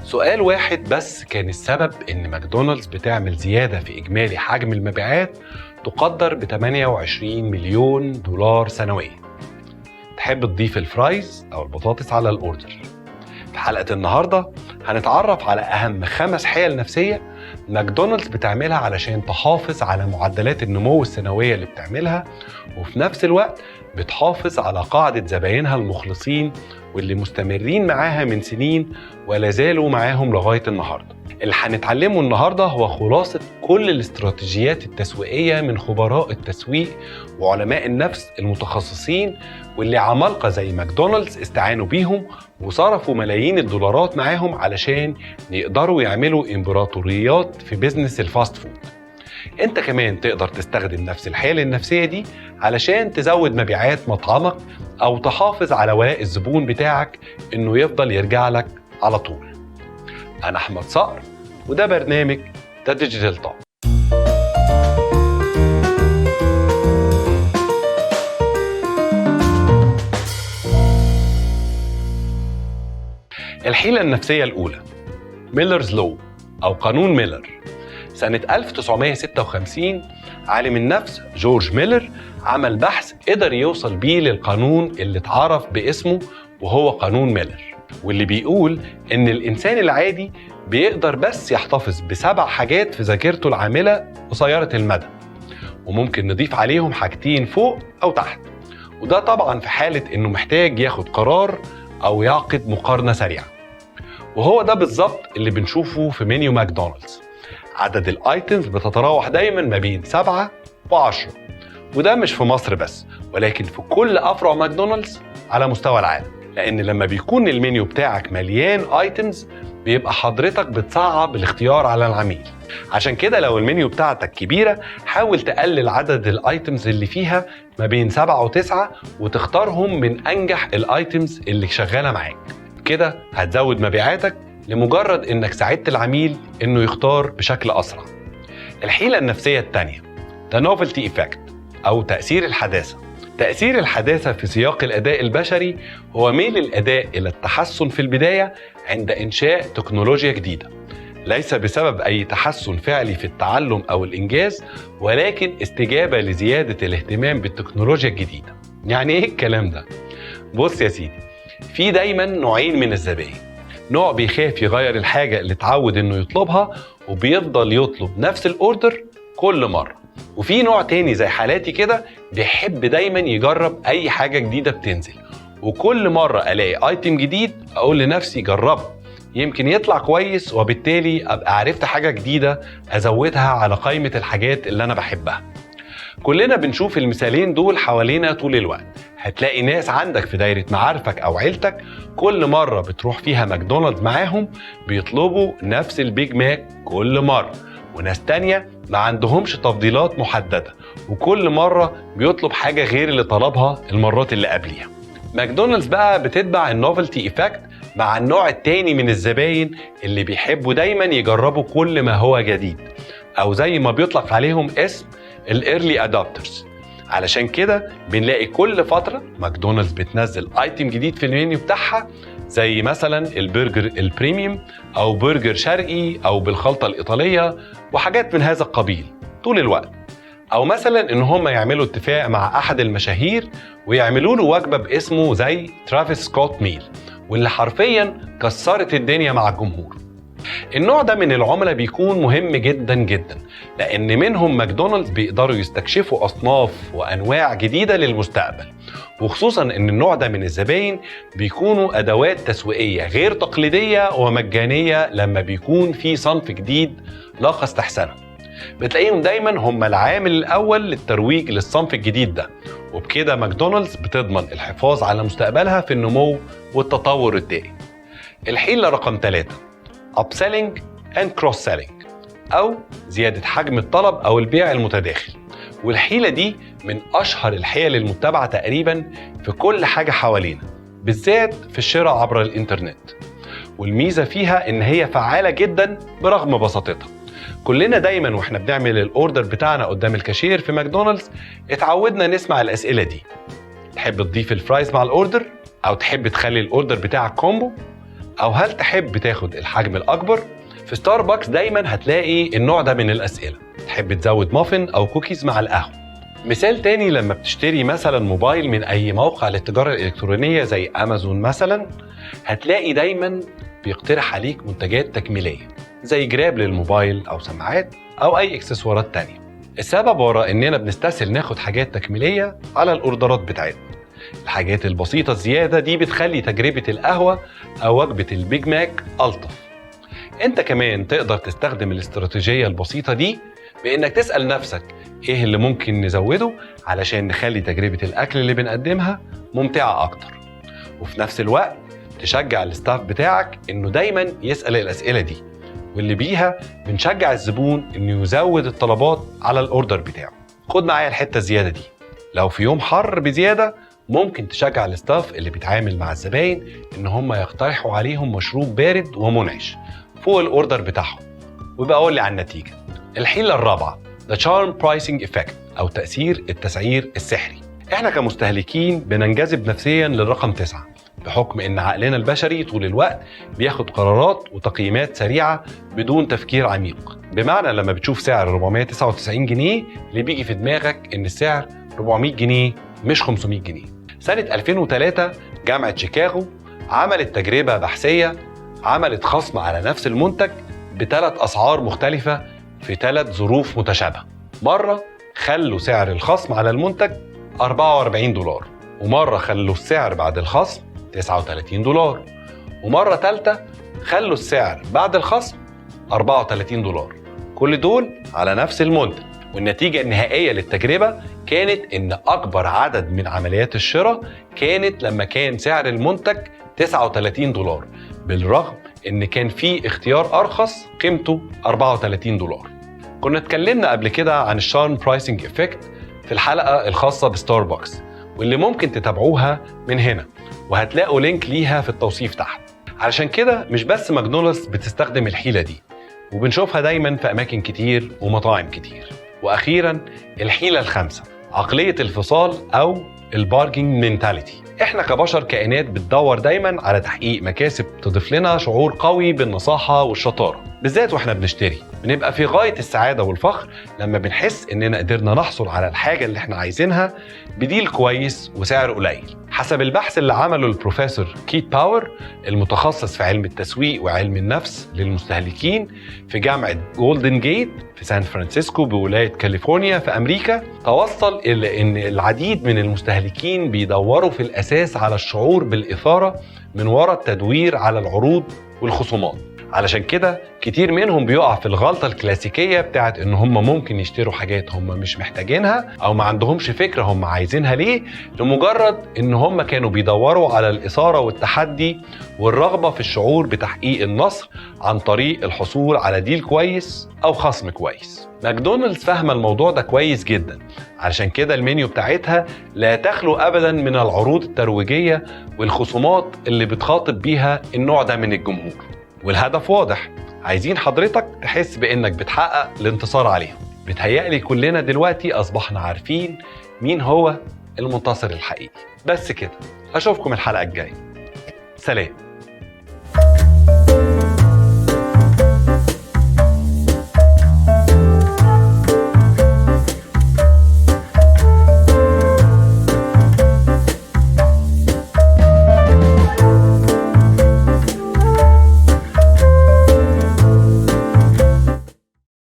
سؤال واحد بس كان السبب إن ماكدونالدز بتعمل زيادة في إجمالي حجم المبيعات تقدر ب 28 مليون دولار سنويا. تحب تضيف الفرايز أو البطاطس على الأوردر؟ في حلقة النهاردة هنتعرف على أهم 5 حيل نفسية ماكدونالدز بتعملها علشان تحافظ على معدلات النمو السنوية اللي بتعملها، وفي نفس الوقت بتحافظ على قاعدة زباينها المخلصين واللي مستمرين معاها من سنين ولا زالوا معاهم لغاية النهاردة. اللي هنتعلمه النهاردة هو خلاصة كل الاستراتيجيات التسويقية من خبراء التسويق وعلماء النفس المتخصصين، واللي عمالقة زي ماكدونالدز استعانوا بيهم وصرفوا ملايين الدولارات معاهم علشان يقدروا يعملوا امبراطوريات في بيزنس الفاست فود. انت كمان تقدر تستخدم نفس الحيل النفسية دي علشان تزود مبيعات مطعمك او تحافظ على ولاء الزبون بتاعك انه يفضل يرجع لك على طول. انا احمد صقر وده برنامج ذا ديجيتال توك. الحيلة النفسية الأولى ميلرز لو أو قانون ميلر. سنة 1956 عالم النفس جورج ميلر عمل بحث قدر يوصل بيه للقانون اللي اتعرف باسمه وهو قانون ميلر، واللي بيقول إن الإنسان العادي بيقدر بس يحتفظ ب7 حاجات في ذاكرته العاملة قصيرة المدى، وممكن نضيف عليهم حاجتين فوق أو تحت، وده طبعا في حالة إنه محتاج ياخد قرار أو يعقد مقارنة سريعة. وهو ده بالظبط اللي بنشوفه في منيو ماكدونالدز. عدد الايتمز بتتراوح دايما ما بين 7 و10، وده مش في مصر بس ولكن في كل افرع ماكدونالدز على مستوى العالم، لان لما بيكون المنيو بتاعك مليان ايتمز بيبقى حضرتك بتصعب الاختيار على العميل. عشان كده لو المنيو بتاعتك كبيرة حاول تقلل عدد الايتمز اللي فيها ما بين 7 و9 وتختارهم من انجح الايتمز اللي شغالة معاك. كده هتزود مبيعاتك لمجرد انك ساعدت العميل انه يختار بشكل اسرع. الحيلة النفسية الثانية The Novelty Effect او تأثير الحداثة. تأثير الحداثة في سياق الأداء البشري هو ميل الأداء إلى التحسن في البداية عند إنشاء تكنولوجيا جديدة، ليس بسبب أي تحسن فعلي في التعلم أو الإنجاز، ولكن استجابة لزيادة الاهتمام بالتكنولوجيا الجديدة. يعني إيه الكلام ده؟ بص يا سيدي، في دايما نوعين من الزبائن. نوع بيخاف يغير الحاجة اللي اتعود انه يطلبها وبيفضل يطلب نفس الاوردر كل مرة، وفي نوع تاني زي حالاتي كده بيحب دايما يجرب اي حاجة جديدة بتنزل، وكل مرة الاقي ايتم جديد اقول لنفسي جربه يمكن يطلع كويس، وبالتالي ابقى عرفت حاجة جديدة ازودها على قائمة الحاجات اللي انا بحبها. كلنا بنشوف المثالين دول حوالينا طول الوقت. هتلاقي ناس عندك في دايرة معارفك أو عيلتك كل مرة بتروح فيها ماكدونالدز معاهم بيطلبوا نفس البيج ماك كل مرة، وناس تانية ما عندهمش تفضيلات محددة وكل مرة بيطلب حاجة غير اللي طلبها المرات اللي قبليها. ماكدونالدز بقى بتتبع النوفلتي إيفكت مع النوع التاني من الزباين اللي بيحبوا دايما يجربوا كل ما هو جديد، أو زي ما بيطلق عليهم اسم الإيرلي أدابترز. علشان كده بنلاقي كل فترة ماكدونالدز بتنزل ايتم جديد في المنيو بتاعها، زي مثلا البرجر البريميوم او برجر شرقي او بالخلطة الإيطالية وحاجات من هذا القبيل طول الوقت. او مثلا ان هم يعملوا اتفاق مع احد المشاهير ويعملوا له وجبة باسمه زي ترافيس سكوت ميل، واللي حرفيا كسرت الدنيا مع الجمهور. النوع ده من العملاء بيكون مهم جدا جدا، لأن منهم ماكدونالدز بيقدروا يستكشفوا أصناف وأنواع جديدة للمستقبل، وخصوصا أن النوع ده من الزباين بيكونوا أدوات تسويقية غير تقليدية ومجانية. لما بيكون في صنف جديد لاقى استحسانه بتلاقيهم دايما هم العامل الأول للترويج للصنف الجديد ده، وبكده ماكدونالدز بتضمن الحفاظ على مستقبلها في النمو والتطور الدائم. الحيلة رقم 3 Upselling and Cross-Selling أو زيادة حجم الطلب أو البيع المتداخل. والحيلة دي من أشهر الحيل المتبعة تقريبا في كل حاجة حوالينا، بالذات في الشراء عبر الإنترنت. والميزة فيها إن هي فعالة جدا برغم بساطتها. كلنا دايما واحنا بنعمل الأوردر بتاعنا قدام الكاشير في ماكدونالدز اتعودنا نسمع الأسئلة دي: تحب تضيف الفرايز مع الأوردر؟ أو تحب تخلي الأوردر بتاعك كومبو؟ أو هل تحب تاخد الحجم الأكبر؟ في ستاربكس دايما هتلاقي النوع ده من الأسئلة. تحب تزود مافن أو كوكيز مع القهوة؟ مثال تاني، لما بتشتري مثلا موبايل من أي موقع للتجارة الإلكترونية زي أمازون مثلا، هتلاقي دايما بيقترح عليك منتجات تكميلية زي جراب للموبايل أو سماعات أو أي إكسسوارات تانية. السبب وراء إننا بنستسهل ناخد حاجات تكميلية على الأوردرات بتاعتنا. الحاجات البسيطة الزيادة دي بتخلي تجربة القهوة أو وجبة البيج ماك ألطف. انت كمان تقدر تستخدم الاستراتيجية البسيطة دي بإنك تسأل نفسك إيه اللي ممكن نزوده علشان نخلي تجربة الأكل اللي بنقدمها ممتعة أكتر، وفي نفس الوقت تشجع الستاف بتاعك إنه دايما يسأل الأسئلة دي، واللي بيها بنشجع الزبون إنه يزود الطلبات على الأوردر بتاعه. خد معايا الحتة الزيادة دي، لو في يوم حر بزيادة ممكن تشجع الستاف اللي بيتعامل مع الزباين إن هم يقترحوا عليهم مشروب بارد ومنعش فوق الأوردر بتاعهم، ويبقى قول لي عن النتيجة. الحيلة الرابعة The Charm Pricing Effect أو تأثير التسعير السحري. إحنا كمستهلكين بننجذب نفسياً للرقم 9 بحكم إن عقلنا البشري طول الوقت بياخد قرارات وتقييمات سريعة بدون تفكير عميق. بمعنى لما بتشوف سعر 499 جنيه اللي بيجي في دماغك إن السعر 400 جنيه مش 500 جنيه. سنة 2003 جامعة شيكاغو عملت تجربة بحثية، عملت خصم على نفس المنتج ب3 أسعار مختلفة في 3 ظروف متشابهة. مرة خلوا سعر الخصم على المنتج 44 دولار، ومرة خلوا السعر بعد الخصم 39 دولار، ومرة ثالثة خلوا السعر بعد الخصم 34 دولار. كل دول على نفس المنتج. والنتيجة النهائية للتجربة كانت إن أكبر عدد من عمليات الشراء كانت لما كان سعر المنتج 39 دولار، بالرغم إن كان في اختيار أرخص قيمته 34 دولار. كنا اتكلمنا قبل كده عن الشارم برايسنج إفكت في الحلقة الخاصة بستاربكس، واللي ممكن تتابعوها من هنا، وهتلاقوا لينك ليها في التوصيف تحت. علشان كده مش بس ماكدونالدز بتستخدم الحيلة دي، وبنشوفها دايما في أماكن كتير ومطاعم كتير. وأخيرا الحيلة الخامسة، عقلية الفصال أو البارجينج مينتاليتي. احنا كبشر كائنات بتدور دايما على تحقيق مكاسب تضيف لنا شعور قوي بالنصاحة والشطارة، بالذات واحنا بنشتري. بنبقى في غاية السعادة والفخر لما بنحس اننا قدرنا نحصل على الحاجة اللي احنا عايزينها بديل كويس وسعر قليل. حسب البحث اللي عمله البروفيسور كيت باور المتخصص في علم التسويق وعلم النفس للمستهلكين في جامعة جولدن جيت في سان فرانسيسكو بولاية كاليفورنيا في أمريكا، توصل إلى أن العديد من المستهلكين بيدوروا في الأساس على الشعور بالإثارة من وراء التدوير على العروض والخصومات. علشان كده كتير منهم بيقع في الغلطة الكلاسيكية بتاعت ان هم ممكن يشتروا حاجات هم مش محتاجينها او ما عندهمش فكرة هم عايزينها ليه، لمجرد ان هم كانوا بيدوروا على الإثارة والتحدي والرغبة في الشعور بتحقيق النصر عن طريق الحصول على ديل كويس او خصم كويس. ماكدونالدز فاهمة الموضوع ده كويس جدا، علشان كده المنيو بتاعتها لا تخلو ابدا من العروض الترويجية والخصومات اللي بتخاطب بيها النوع ده من الجمهور. والهدف واضح، عايزين حضرتك تحس بانك بتحقق الانتصار عليهم. بتهيألي كلنا دلوقتي اصبحنا عارفين مين هو المنتصر الحقيقي. بس كده، اشوفكم الحلقة الجاية. سلام.